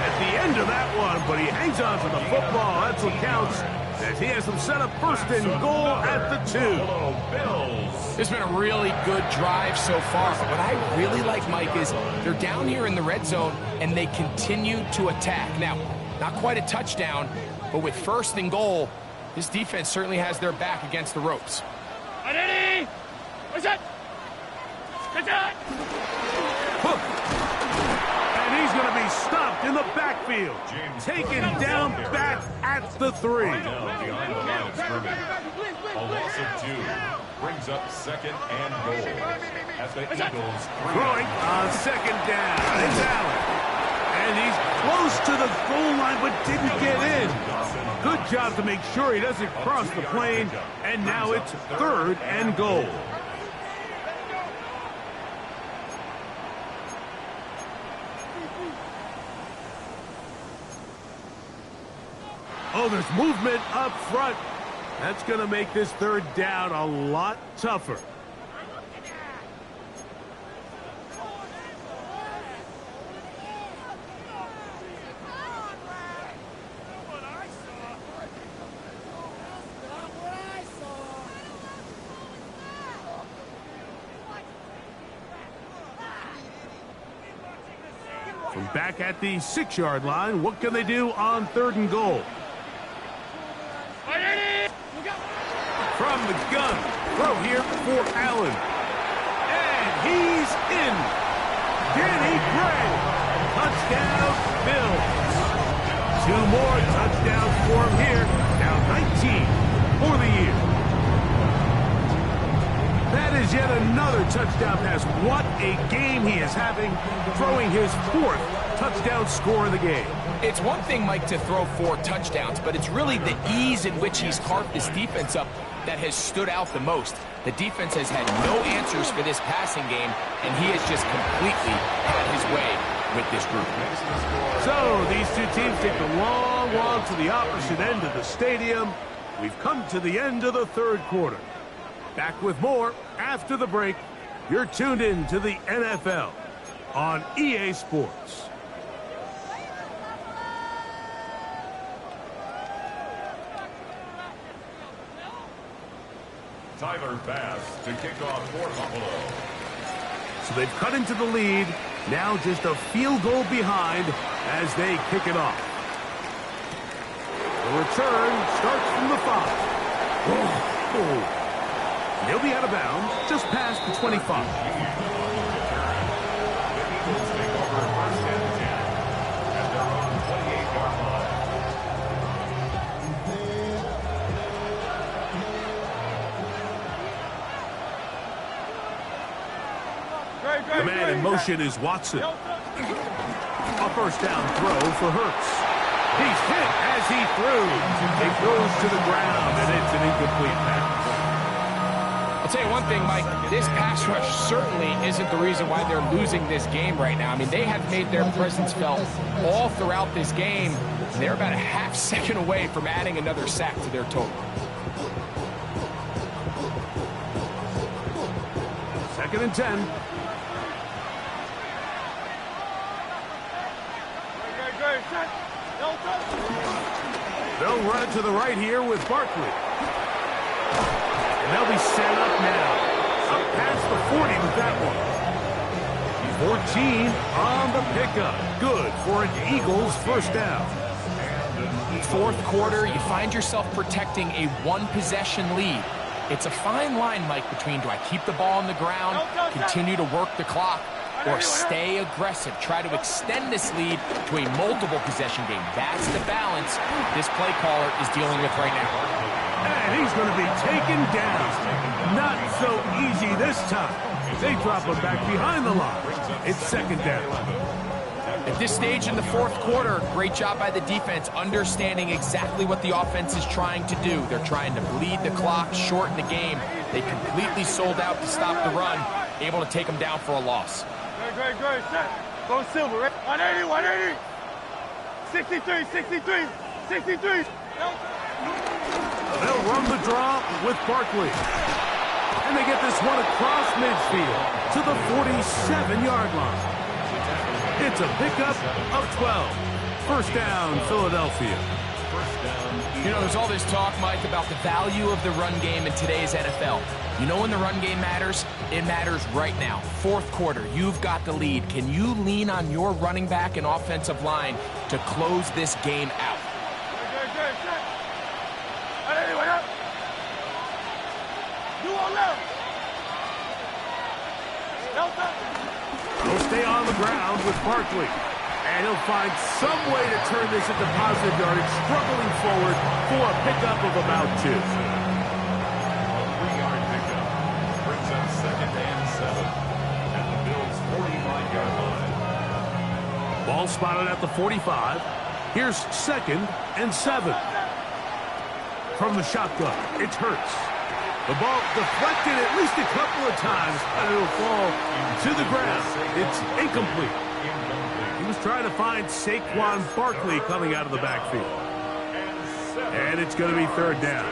at the end of that one, but he hangs on to the football. That's what counts, as he has them set up first and goal at the 2. It's been a really good drive so far. But what I really like, Mike, is they're down here in the red zone, and they continue to attack. Now, not quite a touchdown, but with first and goal, this defense certainly has their back against the ropes. 180. What's that? What's that? Hook. And he's going to be stopped in the backfield. Taken down back at the 3. Down behind the line of scrimmage. A loss of 2 brings up second and goal at the Eagles' 3. Throwing on second down. It's Allen. And he's close to the goal line, but didn't get in. Good job to make sure he doesn't cross the plane. And now it's third and goal. Oh, there's movement up front. That's going to make this third down a lot tougher. From back at the 6-yard line, what can they do on third and goal? From the gun, throw here for Allen. And he's in. Danny Gray. Touchdown, Bills. 2 more touchdowns for him here. Now 19 for the year. That is yet another touchdown pass. What a game he is having, throwing his 4th touchdown score of the game. It's one thing, Mike, to throw 4 touchdowns, but it's really the ease in which he's carved this defense up that has stood out the most. The defense has had no answers for this passing game, and he has just completely had his way with this group. So these two teams take the long walk to the opposite end of the stadium. We've come to the end of the third quarter. Back with more after the break. You're tuned in to the NFL on EA Sports. Tyler Bass to kick off for Buffalo. So they've cut into the lead. Now just a field goal behind as they kick it off. The return starts from the 5. Oh. He'll be out of bounds just past the 25. The man in motion is Watson. A first down throw for Hurts. He's hit as he throws. It goes to the ground, and it's an incomplete pass. I'll tell you one thing, Mike. This pass rush certainly isn't the reason why they're losing this game right now. I mean, they have made their presence felt all throughout this game. And they're about a half second away from adding another sack to their total. Second and 10. They'll run it to the right here with Barkley. And they'll be set up now. Up past the 40 with that one. 14 on the pickup. Good for an Eagles first down. Fourth quarter, you find yourself protecting a one-possession lead. It's a fine line, Mike, between do I keep the ball on the ground, continue to work the clock, or stay aggressive, try to extend this lead to a multiple possession game. That's the balance this play caller is dealing with right now. And he's going to be taken down. Not so easy this time. They drop him back behind the line. It's second down. At this stage in the fourth quarter, great job by the defense, understanding exactly what the offense is trying to do. They're trying to bleed the clock, shorten the game. They completely sold out to stop the run, able to take them down for a loss. Good. Set. Go Silver. 180, 180. 63, 63, 63. They'll run the draw with Barkley. And they get this one across midfield to the 47-yard line. It's a pickup of 12. First down, Philadelphia. You know, there's all this talk, Mike, about the value of the run game in today's NFL. You know when the run game matters? It matters right now. Fourth quarter, you've got the lead. Can you lean on your running back and offensive line to close this game out? Good. Set. 180, wait up. You all left. Delta. He'll stay on the ground with Barkley. And he'll find some way to turn this into positive yardage, struggling forward for a pickup of about 2. 3-yard pickup brings up second and 7 at the Bills' 45-yard line. Ball spotted at the 45. Here's second and 7. From the shotgun, it's Hurts. The ball deflected at least a couple of times, and it'll fall to the ground. It's incomplete. He was trying to find Saquon Barkley coming out of the backfield. And it's going to be third down.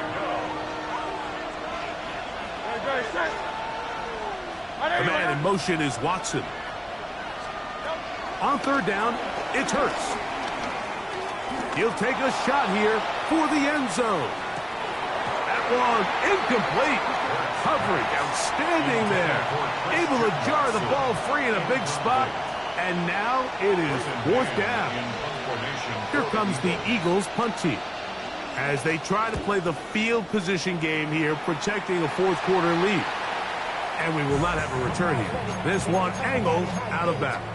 The man in motion is Watson. On third down, it's Hurts. He'll take a shot here for the end zone. That one incomplete. Coverage outstanding there. Able to jar the ball free in a big spot. And now it is fourth down. Here comes the Eagles punt team as they try to play the field position game here, protecting a fourth quarter lead. And we will not have a return here. This one angled out of bounds.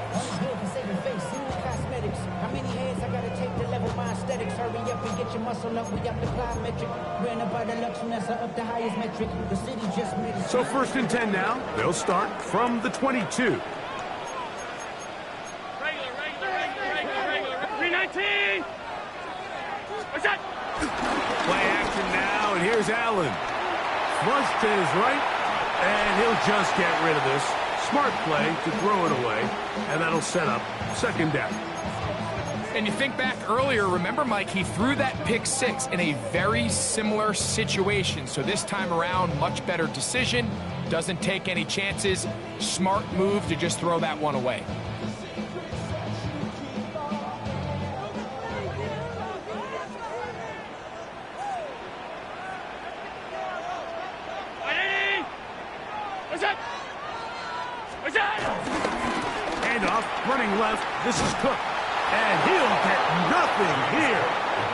So first and 10 now. They'll start from the 22. 319. What's that? Play action now, and here's Allen. Flush to his right, and he'll just get rid of this. smart play to throw it away, and that'll set up second down. And you think back earlier, remember, Mike, he threw that pick six in a very similar situation. So this time around, much better decision. Doesn't take any chances. Smart move to just throw that one away. Handoff, running left. This is Cook. And he'll get nothing here.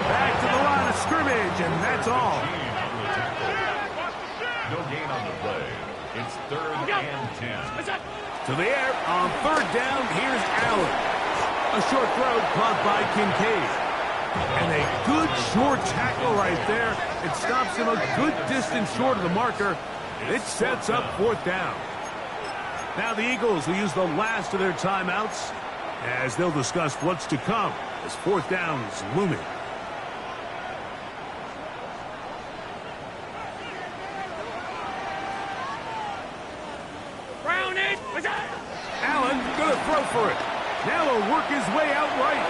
Back to the line of scrimmage, and that's all. No gain on the play. It's 3rd and 10. To the air on 3rd down. Here's Allen. A short throw caught by Kincaid. And a good short tackle right there. It stops him a good distance short of the marker. It sets up 4th down. Now the Eagles will use the last of their timeouts as they'll discuss what's to come as 4th down is looming. Allen gonna throw for it. Now he'll work his way out right.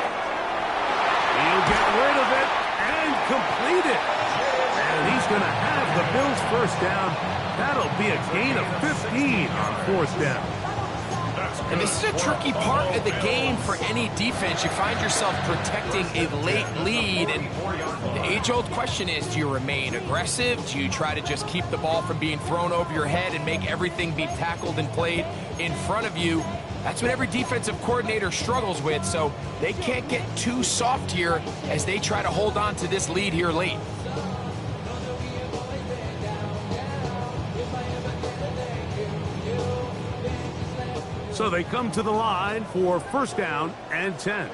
He'll get rid of it and complete it. And he's gonna have the Bills' 1st down. That'll be a gain of 15 on 4th down. And this is a tricky part of the game for any defense. You find yourself protecting a late lead, and the age-old question is, do you remain aggressive? Do you try to just keep the ball from being thrown over your head and make everything be tackled and played in front of you? That's what every defensive coordinator struggles with, so they can't get too soft here as they try to hold on to this lead here late. So they come to the line for 1st down and 10.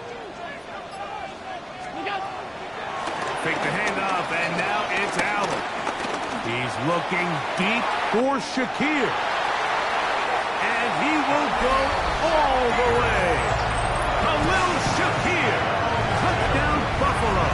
Fake the handoff, and now it's Allen. He's looking deep for Shakir. And he will go all the way. Khalil Shakir. Touchdown, Buffalo.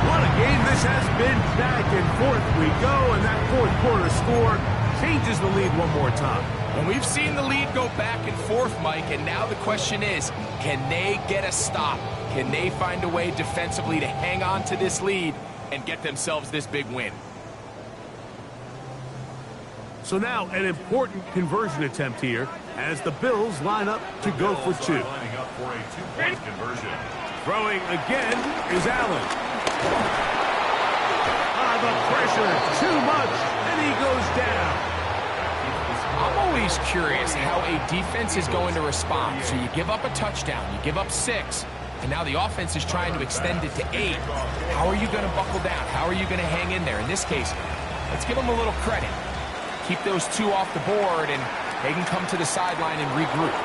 What a game this has been. Back and forth we go, and that 4th quarter score changes the lead one more time. And we've seen the lead go back and forth, Mike, and now the question is, can they get a stop? Can they find a way defensively to hang on to this lead and get themselves this big win? So now an important conversion attempt here as the Bills line up to go for 2. Lining up for a 2-point conversion. Throwing again is Allen. The pressure, too much, and he goes down. I'm always curious how a defense is going to respond. So you give up a touchdown, you give up 6, and now the offense is trying to extend it to 8. How are you going to buckle down? How are you going to hang in there? In this case, let's give them a little credit. Keep those 2 off the board, and they can come to the sideline and regroup.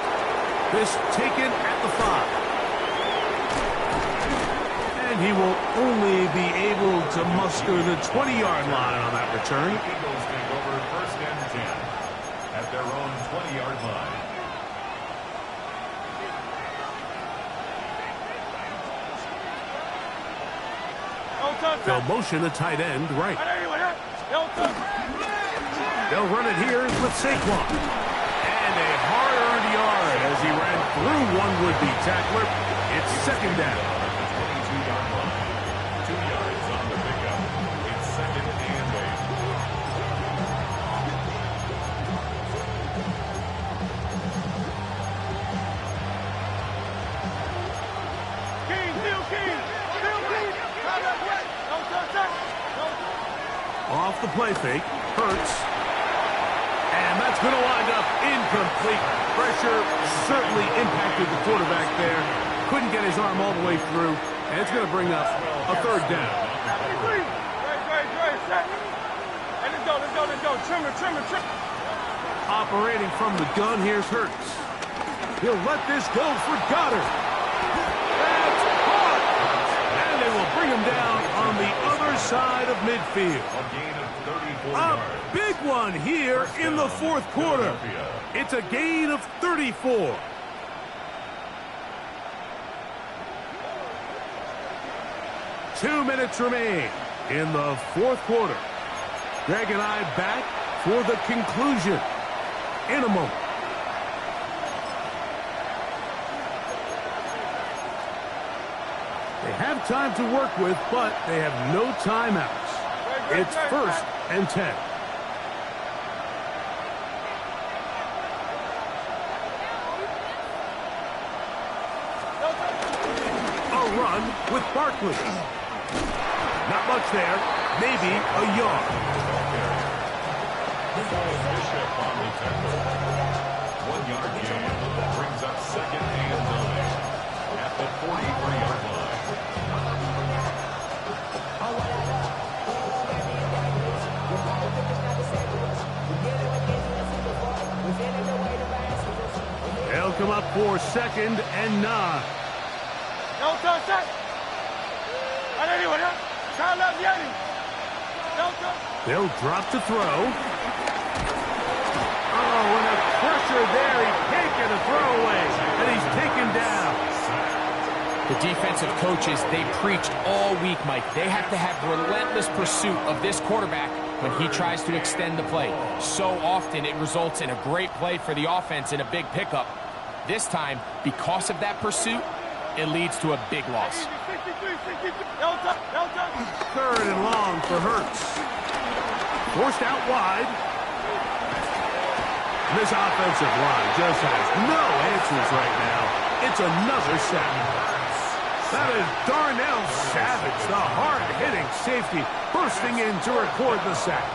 This taken at the 5. And he will only be able to muster the 20-yard line on that return. The Eagles take over 1st and 10 at their own 20-yard line. They'll motion a tight end right. They'll run it here with Saquon. And a hard-earned yard as he ran through one would-be tackler. It's 2nd down. 22-yard line. 2 yards on the pickup. It's 2nd and 8. Off the play fake, Hurts. And that's going to wind up incomplete. Pressure certainly impacted the quarterback there. Couldn't get his arm all the way through. And it's going to bring up a 3rd down. Let's go. Trim. Operating from the gun, here's Hurts. He'll let this go for Goddard. That's caught. And they will bring him down on the other side of midfield. A gain of 34 A yards. big one here in the 4th quarter. It's a gain of 34. Two minutes remain in the 4th quarter. Greg and I back for the conclusion in a moment. They have time to work with, but they have no timeouts. It's 1st and 10. A run with Barkley. Not much there. Maybe a yard. Bishop on the tackle. 1 yard gain. Brings up 2nd and 9 at the 43-yard line. They'll come up for 2nd and 9. Don't touch that. Anyone else? Try left Yeti. Don't touch. They'll drop to throw. Oh, and a pressure there. He can't get a throwaway, and he's taken down. The defensive coaches, they preached all week, Mike. They have to have relentless pursuit of this quarterback when he tries to extend the play. So often it results in a great play for the offense and a big pickup. This time, because of that pursuit, it leads to a big loss. 3rd and long for Hurts. Forced out wide. This offensive line just has no answers right now. It's another sack. That is Darnell Savage, the hard-hitting safety, bursting in to record the sack.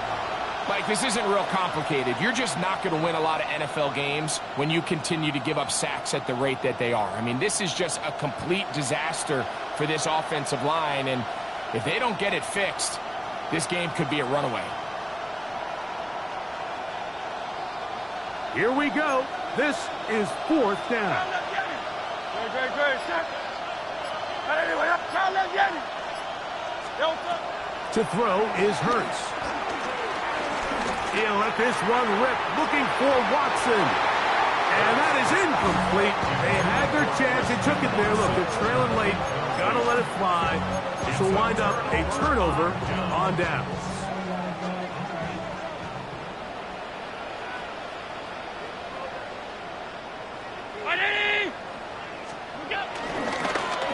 Mike, this isn't real complicated. You're just not going to win a lot of NFL games when you continue to give up sacks at the rate that they are. I mean, this is just a complete disaster for this offensive line, and if they don't get it fixed, this game could be a runaway. Here we go. This is 4th down. To throw is Hurts. He'll let this one rip, looking for Watson. And that is incomplete. They had their chance. They took it there. Look, they're trailing late. Got to let it fly. This will wind up a turnover on downs.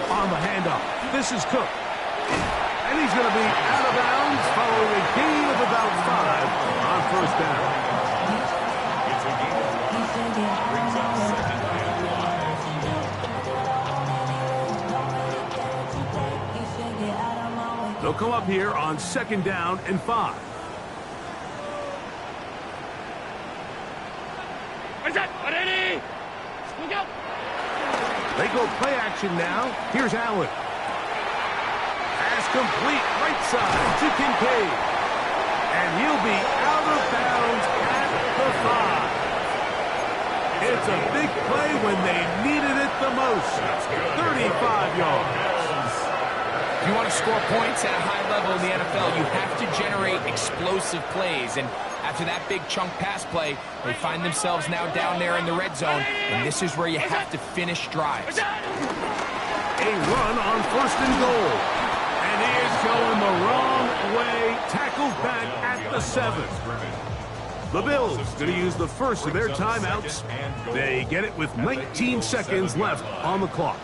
On the handoff, this is Cook. And he's going to be out of bounds following a gain of about 5 on 1st down. It's a gain of 5. Brings up 2nd and 5. They'll come up here on 2nd down and 5. They go play action now. Here's Allen. Pass complete right side to Kincaid. And he'll be out of bounds at the 5. It's a big play when they needed it the most. 35 yards. If you want to score points at a high level in the NFL, you have to generate explosive plays. And after that big chunk pass play, they find themselves now down there in the red zone. And this is where you have to finish drives. A run on 1st and goal. And he is going the wrong way. Tackled back at the 7. The Bills going to use the first of their timeouts. They get it with 19 seconds left on the clock.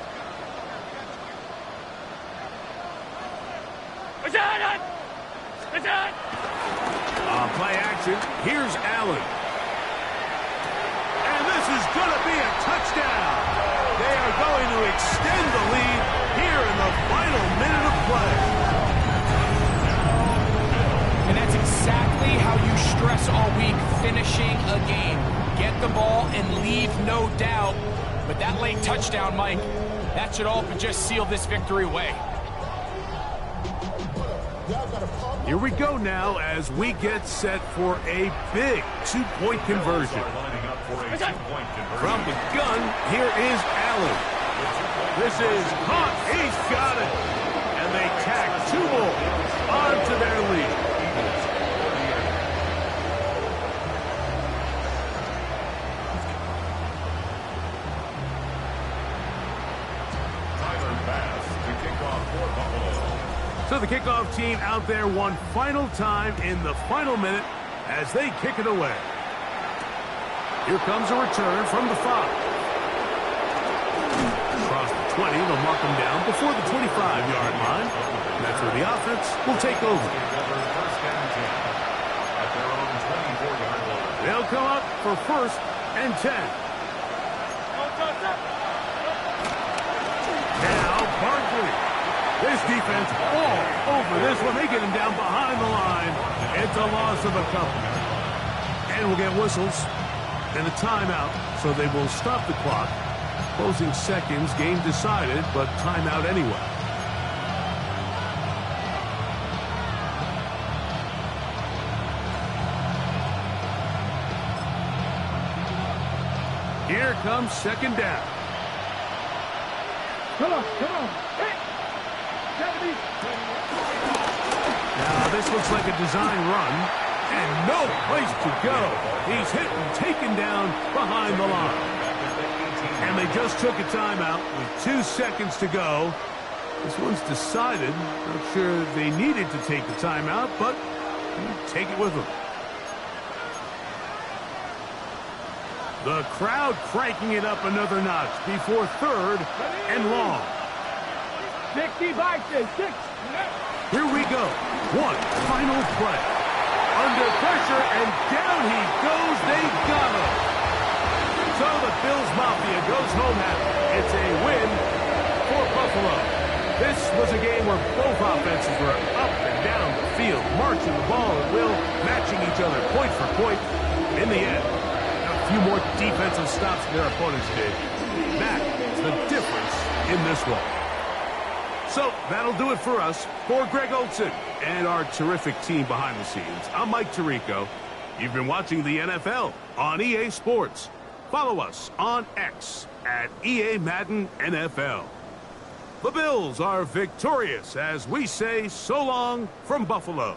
Play action. Here's Allen. And this is going to be a touchdown. They are going to extend the lead here in the final minute of play. And that's exactly how you stress all week, finishing a game. Get the ball and leave no doubt. But that late touchdown, Mike, that should all but just seal this victory away. Here we go now as we get set for a big 2-point conversion. From the gun, here is Allen. This is caught. He's got it. And they tack 2 more onto their lead. Tyler Bass to kick off for Buffalo. So the kickoff team out there one final time in the final minute as they kick it away. Here comes a return from the 5. Across the 20, they'll mark him down before the 25-yard line. And that's where the offense will take over. They'll come up for 1st and 10. Now Barkley. This defense all over this one. They get him down behind the line. It's a loss of a couple. And we'll get whistles and a timeout, so they will stop the clock. Closing seconds, game decided, but timeout anyway. Here comes 2nd down. Come on. Hey. 70. Now, this looks like a design run, and no place to go. He's hit and taken down behind the line. And they just took a timeout with 2 seconds to go. This one's decided. Not sure they needed to take the timeout, but take it with them. The crowd cranking it up another notch before 3rd and long. 65, 6. Here we go. One final play. Under pressure, and down he goes. They got him. So the Bills Mafia goes home happy. It's a win for Buffalo. This was a game where both offenses were up and down the field, marching the ball at will, matching each other point for point. In the end, a few more defensive stops than their opponents did. That is the difference in this one. So that'll do it for us. For Greg Olsen and our terrific team behind the scenes, I'm Mike Tirico. You've been watching the NFL on EA Sports. Follow us on X at EA Madden NFL. The Bills are victorious as we say so long from Buffalo.